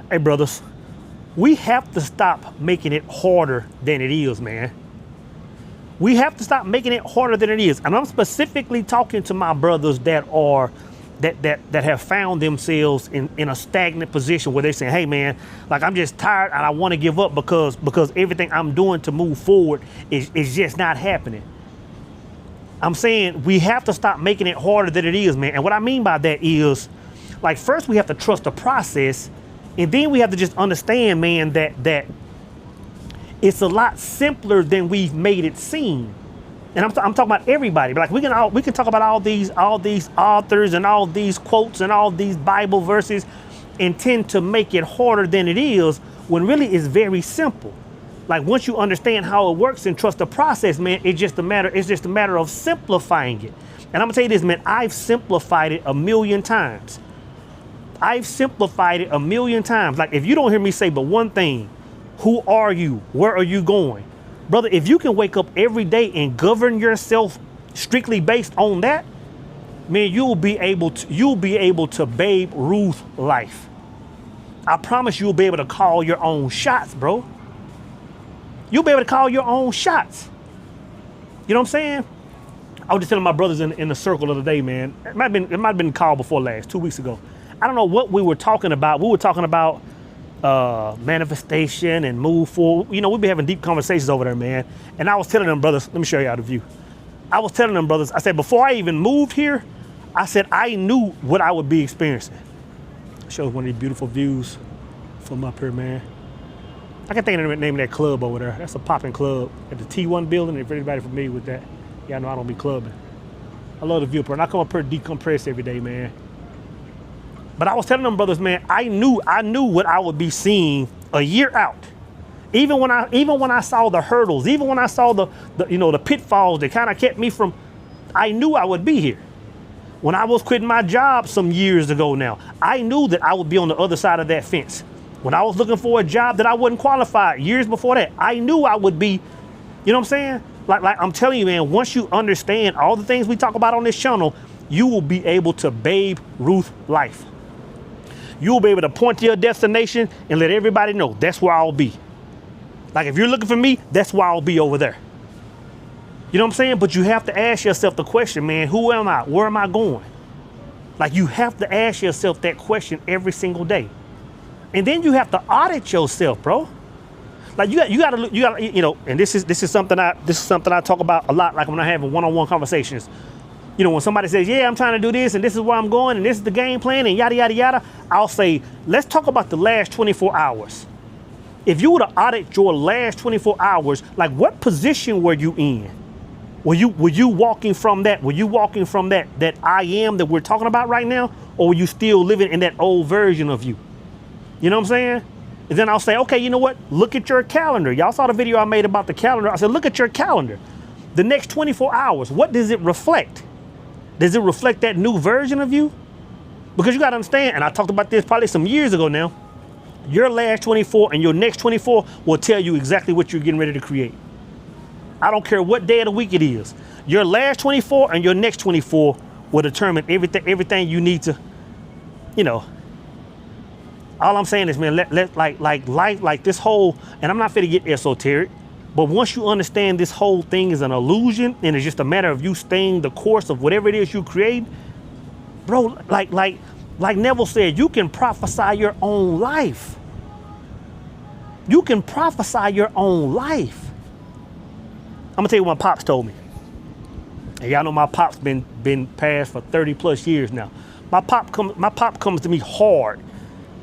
Hey, brothers, we have to stop making it harder than it is, man. We have to stop making it harder than it is. And I'm specifically talking to my brothers that have found themselves in a stagnant position where they're saying, hey man, like I'm just tired and I want to give up because everything I'm doing to move forward is just not happening. I'm saying we have to stop making it harder than it is, man. And what I mean by that is, like, first we have to trust the process, and then we have to just understand, man, that it's a lot simpler than we've made it seem. And I'm talking about everybody. But like we can talk about all these authors and all these quotes and all these Bible verses and tend to make it harder than it is, when really it's very simple. Like, once you understand how it works and trust the process, man, it's just a matter of simplifying it. And I'm gonna tell you this, man, I've simplified it 1,000,000 times. I've simplified it 1,000,000 times. Like, if you don't hear me say but one thing, who are you? Where are you going? Brother, if you can wake up every day and govern yourself strictly based on that, man, you'll be able to Babe Ruth life. I promise you'll be able to call your own shots, bro. You'll be able to call your own shots. You know what I'm saying? I was just telling my brothers in the circle of the day, man. It might have been called before last, 2 weeks ago. I don't know what we were talking about. We were talking about manifestation and move forward. You know, we've been having deep conversations over there, man. And I was telling them, brothers, let me show you how the view. I was telling them, brothers, I said, before I even moved here, I said, I knew what I would be experiencing. Shows one of these beautiful views from up here, man. I can think of the name of that club over there. That's a popping club at the T1 building. If anybody familiar with that, y'all know I don't be clubbing. I love the view, and I come up here decompress every day, man. But I was telling them, brothers, man, I knew what I would be seeing a year out. Even when I saw the hurdles, even when I saw the pitfalls that kind of kept me from, I knew I would be here. When I was quitting my job some years ago now, I knew that I would be on the other side of that fence. When I was looking for a job that I wasn't qualified years before that, I knew I would be, you know what I'm saying? Like I'm telling you, man, once you understand all the things we talk about on this channel, you will be able to Babe Ruth life. You'll be able to point to your destination and let everybody know that's where I'll be. Like, if you're looking for me, that's where I'll be over there. You know what I'm saying? But you have to ask yourself the question, man, who am I? Where am I going? Like, you have to ask yourself that question every single day. And then you have to audit yourself, bro. Like, you gotta, you know, and this is something I talk about a lot, like when I have one-on-one conversations. You know, when somebody says, yeah, I'm trying to do this and this is where I'm going and this is the game plan and yada, yada, yada, I'll say, let's talk about the last 24 hours. If you were to audit your last 24 hours, like, what position were you in? Were you walking from that? Were you walking from that I am that we're talking about right now? Or were you still living in that old version of you? You know what I'm saying? And then I'll say, okay, you know what? Look at your calendar. Y'all saw the video I made about the calendar. I said, look at your calendar. The next 24 hours, what does it reflect? Does it reflect that new version of you? Because you got to understand, and I talked about this probably some years ago now, your last 24 and your next 24 will tell you exactly what you're getting ready to create. I don't care what day of the week it is. Your last 24 and your next 24 will determine everything you need to, you know. All I'm saying is, man, let life, like this whole, and I'm not finna get esoteric, but once you understand this whole thing is an illusion and it's just a matter of you staying the course of whatever it is you create, bro, like Neville said, you can prophesy your own life. You can prophesy your own life. I'm gonna tell you what my pops told me. And y'all know my pop's been passed for 30 plus years now. My pop comes to me hard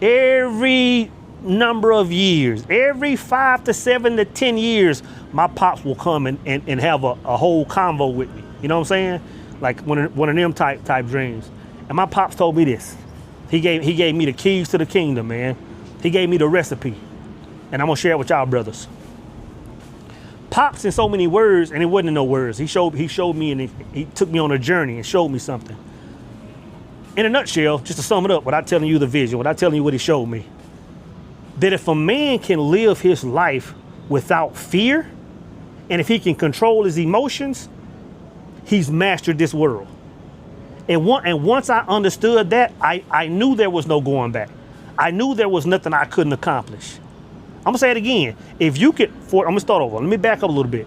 every number of years. Every 5 to 7 to 10 years, my pops will come and have a whole convo with me. You know what I'm saying? Like one of them type dreams. And my pops told me this. He gave me the keys to the kingdom, man. He gave me the recipe. And I'm gonna share it with y'all brothers. Pops in so many words, and it wasn't no words. He showed me, and he took me on a journey and showed me something. In a nutshell, just to sum it up, without telling you the vision, without telling you what he showed me, that if a man can live his life without fear, and if he can control his emotions, he's mastered this world. And once I understood that, I knew there was no going back. I knew there was nothing I couldn't accomplish. I'm gonna say it again. If you can, I'm gonna start over. Let me back up a little bit.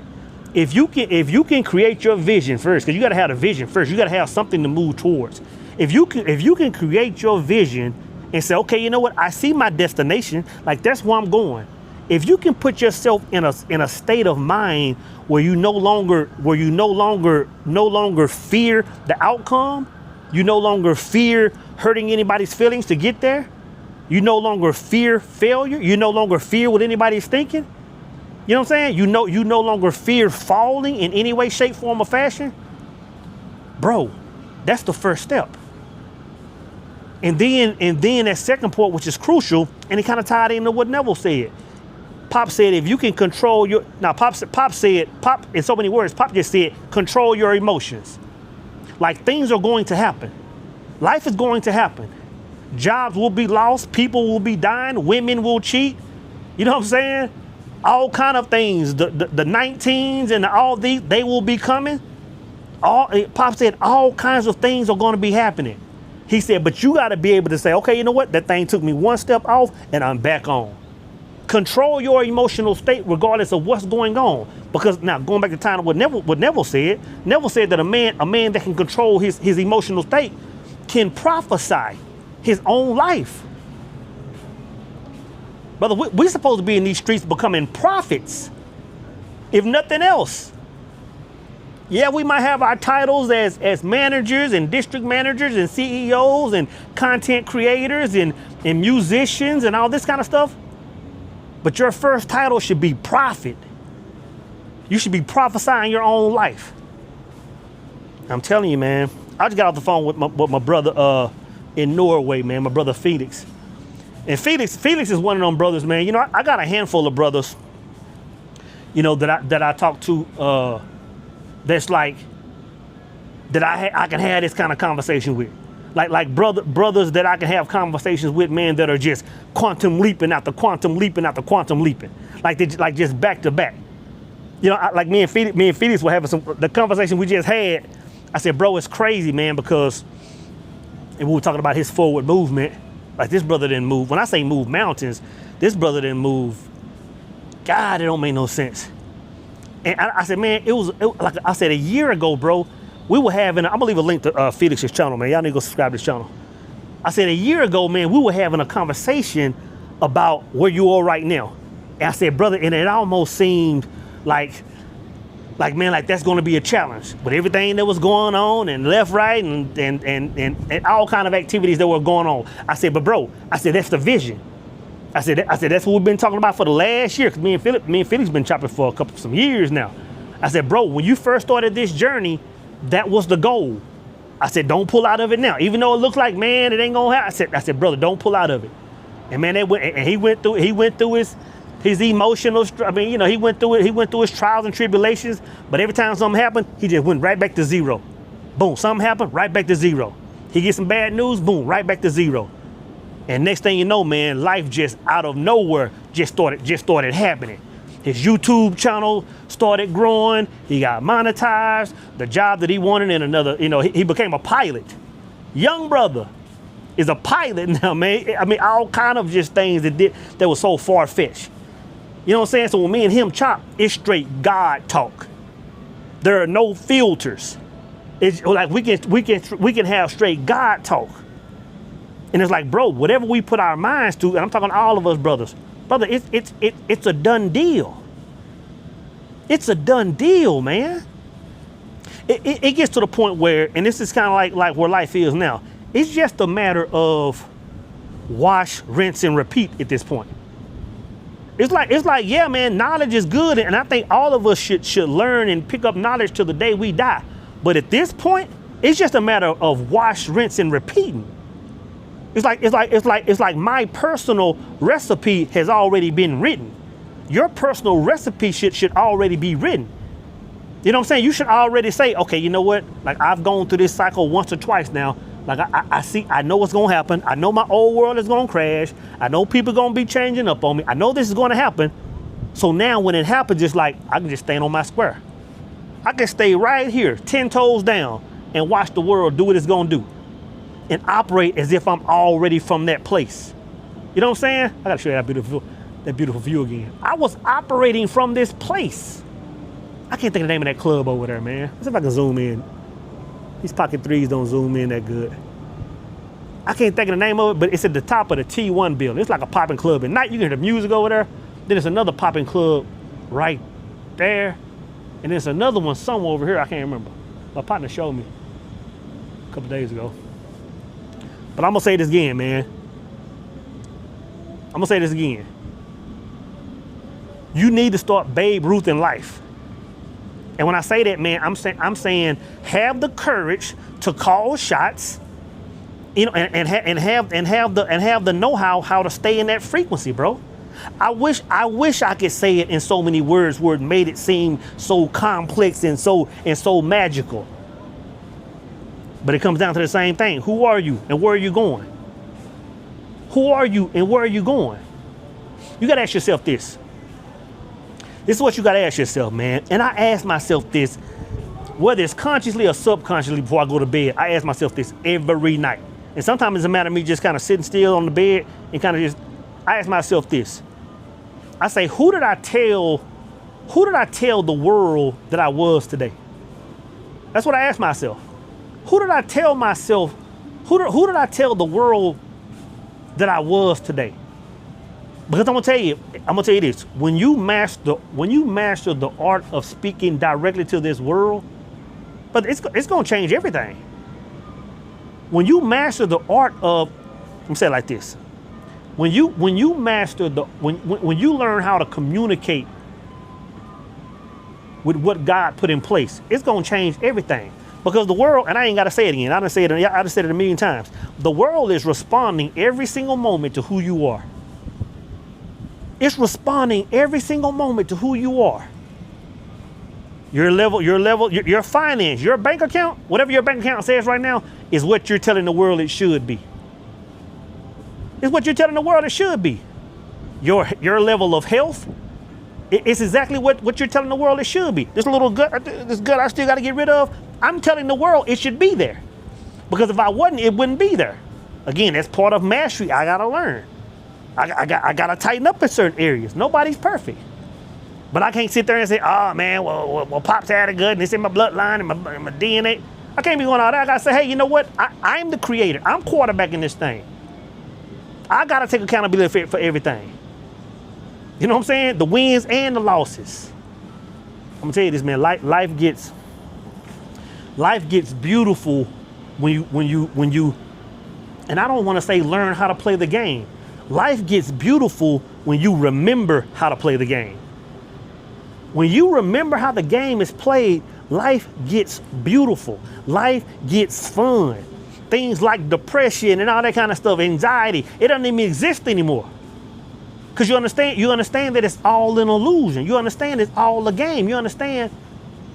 If you can create your vision first, because you gotta have the vision first. You gotta have something to move towards. If you can create your vision and say, okay, you know what? I see my destination. Like that's where I'm going. If you can put yourself in a state of mind where you no longer fear the outcome, you no longer fear hurting anybody's feelings to get there, you no longer fear failure, you no longer fear what anybody's thinking. You know what I'm saying? You no longer fear falling in any way, shape, form, or fashion. Bro, that's the first step. And then that second part, which is crucial, and it kind of tied into what Neville said. Pop said, if you can control your, now Pop in so many words, Pop just said, control your emotions. Like things are going to happen. Life is going to happen. Jobs will be lost. People will be dying. Women will cheat. You know what I'm saying? All kind of things. The 19s and all these, they will be coming. Pop said all kinds of things are going to be happening. He said, but you got to be able to say, okay, you know what? That thing took me one step off and I'm back on. Control your emotional state regardless of what's going on. Because now going back to time of what Neville said that a man that can control his emotional state can prophesy his own life. Brother, we're supposed to be in these streets becoming prophets, if nothing else. Yeah, we might have our titles as managers and district managers and CEOs and content creators and musicians and all this kind of stuff. But your first title should be prophet. You should be prophesying your own life. I'm telling you, man. I just got off the phone with my brother in Norway, man, my brother Felix. And Felix is one of them brothers, man. You know, I got a handful of brothers, you know, that I talk to that's like, that I can have this kind of conversation with. Like brothers that I can have conversations with, man, that are just quantum leaping after quantum leaping after quantum leaping. Like they like just back to back. You know, like me and Felix were having the conversation we just had. I said, bro, it's crazy, man, because, and we were talking about his forward movement. Like this brother didn't move. When I say move mountains, this brother didn't move. God, it don't make no sense. And I said, man, it was like I said a year ago, bro. We were having, I'm gonna leave a link to Felix's channel, man. Y'all need to go subscribe to his channel. I said a year ago, man, we were having a conversation about where you are right now. And I said, brother, and it almost seemed like man, like that's gonna be a challenge. With everything that was going on and left, right, and all kind of activities that were going on. I said, but bro, I said, that's the vision. I said, that's what we've been talking about for the last year. Cause me and Felix been chopping for some years now. I said, bro, when you first started this journey, that was the goal. I said, don't pull out of it now. Even though it looks like, man, it ain't gonna happen. I said, brother, don't pull out of it. And man, he went through his emotional, I mean, you know, he went through his trials and tribulations, but every time something happened, he just went right back to zero. Boom, something happened, right back to zero. He gets some bad news, boom, right back to zero. And next thing you know, man, life just out of nowhere just started happening. His YouTube channel started growing. He got monetized. The job that he wanted in another, you know, he became a pilot. Young brother is a pilot now, man. I mean, all kind of just things that was so far-fetched. You know what I'm saying? So when me and him chop, it's straight God talk. There are no filters. It's like we can have straight God talk. And it's like, bro, whatever we put our minds to, and I'm talking to all of us brothers, brother, it's a done deal. It's a done deal, man. It gets to the point where, and this is kind of like where life is now. It's just a matter of wash, rinse, and repeat at this point. It's like, yeah, man, knowledge is good, and I think all of us should learn and pick up knowledge till the day we die. But at this point, it's just a matter of wash, rinse, and repeating. It's like my personal recipe has already been written. Your personal recipe should already be written. You know what I'm saying? You should already say, okay, you know what? Like I've gone through this cycle once or twice now. Like I know what's gonna happen. I know my old world is gonna crash. I know people gonna be changing up on me. I know this is gonna happen. So now when it happens, it's like I can just stand on my square. I can stay right here, 10 toes down, and watch the world do what it's gonna do. And operate as if I'm already from that place. You know what I'm saying? I gotta show you that beautiful view again. I was operating from this place. I can't think of the name of that club over there, man. Let's see if I can zoom in. These pocket threes don't zoom in that good. I can't think of the name of it, but it's at the top of the T1 building. It's like a popping club. At night, you can hear the music over there. Then there's another popping club right there. And there's another one somewhere over here. I can't remember. My partner showed me a couple days ago. But I'm going to say this again, man. I'm going to say this again. You need to start Babe Ruth in life. And when I say that, man, I'm saying have the courage to call shots, you know, and have the know-how how to stay in that frequency, bro. I wish I could say it in so many words where it made it seem so complex and so magical. But it comes down to the same thing. Who are you and where are you going? Who are you and where are you going? You got to ask yourself this. This is what you got to ask yourself, man. And I ask myself this, whether it's consciously or subconsciously before I go to bed, I ask myself this every night. And sometimes it's a matter of me just kind of sitting still on the bed and kind of just, I ask myself this. I say, who did I tell the world that I was today? That's what I ask myself. Who did I tell myself, who did I tell the world that I was today? Because I'm gonna tell you this, when you master the art of speaking directly to this world, but it's gonna change everything. When you master the art of, let me say it like this. When you learn how to communicate with what God put in place, it's gonna change everything. Because the world, and I ain't gotta say it again, I just said it a million times. The world is responding every single moment to who you are. It's responding every single moment to who you are. Your level, your finance, your bank account, whatever your bank account says right now, is what you're telling the world it should be. It's what you're telling the world it should be. Your level of health, it's exactly what you're telling the world it should be. This gut I still got to get rid of, I'm telling the world it should be there. Because if I wasn't, it wouldn't be there. Again, that's part of mastery I got to learn. I got to tighten up in certain areas. Nobody's perfect. But I can't sit there and say, oh, man, well Pops had it good, and it's in my bloodline and my DNA. I can't be going all that. I got to say, hey, you know what? I'm the creator. I'm quarterbacking this thing. I got to take accountability for everything. You know what I'm saying? The wins and the losses. I'm going to tell you this, man. Life gets beautiful when you, and I don't want to say learn how to play the game. Life gets beautiful when you remember how to play the game. When you remember how the game is played, life gets beautiful. Life gets fun. Things like depression and all that kind of stuff, anxiety, it doesn't even exist anymore. Because you understand that it's all an illusion. You understand it's all a game. You understand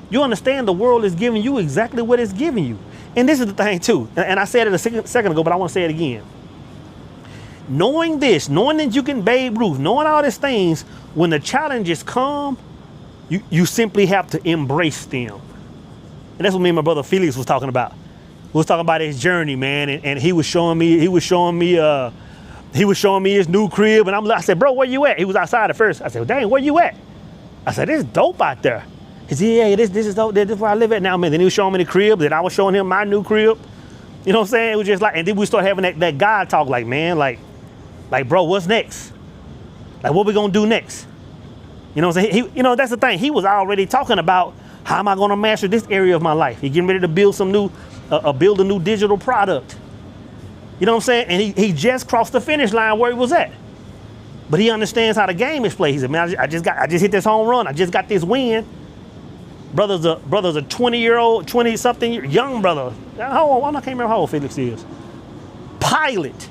the world is giving you exactly what it's giving you. And this is the thing too, and I said it a second ago, but I want to say it again. Knowing this, knowing that you can Babe Ruth, knowing all these things, when the challenges come, you simply have to embrace them. And that's what me and my brother Felix was talking about. We was talking about his journey, man, and he was showing me his new crib, and I said, bro, where you at? He was outside at first. I said, well, dang, where you at? I said, this is dope out there. He said, yeah, this is dope. This is where I live at now, man. Then he was showing me the crib, then I was showing him my new crib. You know what I'm saying? It was just like, and then we started having that God talk, like, man, like, bro, what's next? Like, what we gonna do next? You know what I'm saying? That's the thing. He was already talking about how am I gonna master this area of my life. He getting ready to build build a new digital product. You know what I'm saying? And he just crossed the finish line where he was at. But he understands how the game is played. He said, man, I just hit this home run. I just got this win. Brother's a 20-year-old, 20-something young brother. How old? I can't remember how old Felix is. Pilot.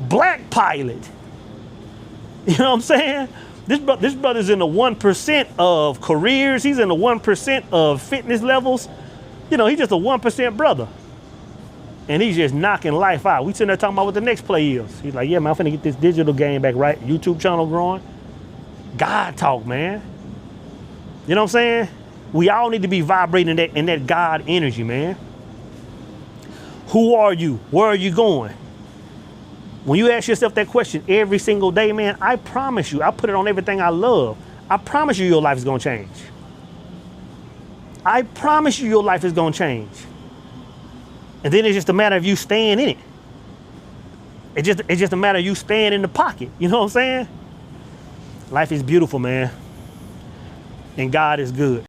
Black pilot. You know what I'm saying? This brother's in the 1% of careers. He's in the 1% of fitness levels. You know, he's just a 1% brother. And he's just knocking life out. We sitting there talking about what the next play is. He's like, yeah, man, I'm finna get this digital game back right. YouTube channel growing. God talk, man. You know what I'm saying? We all need to be vibrating in that God energy, man. Who are you? Where are you going? When you ask yourself that question every single day, man, I promise you, I put it on everything I love. I promise you your life is gonna change. I promise you your life is gonna change. And then it's just a matter of you staying in it. It's just a matter of you staying in the pocket. You know what I'm saying? Life is beautiful, man. And God is good.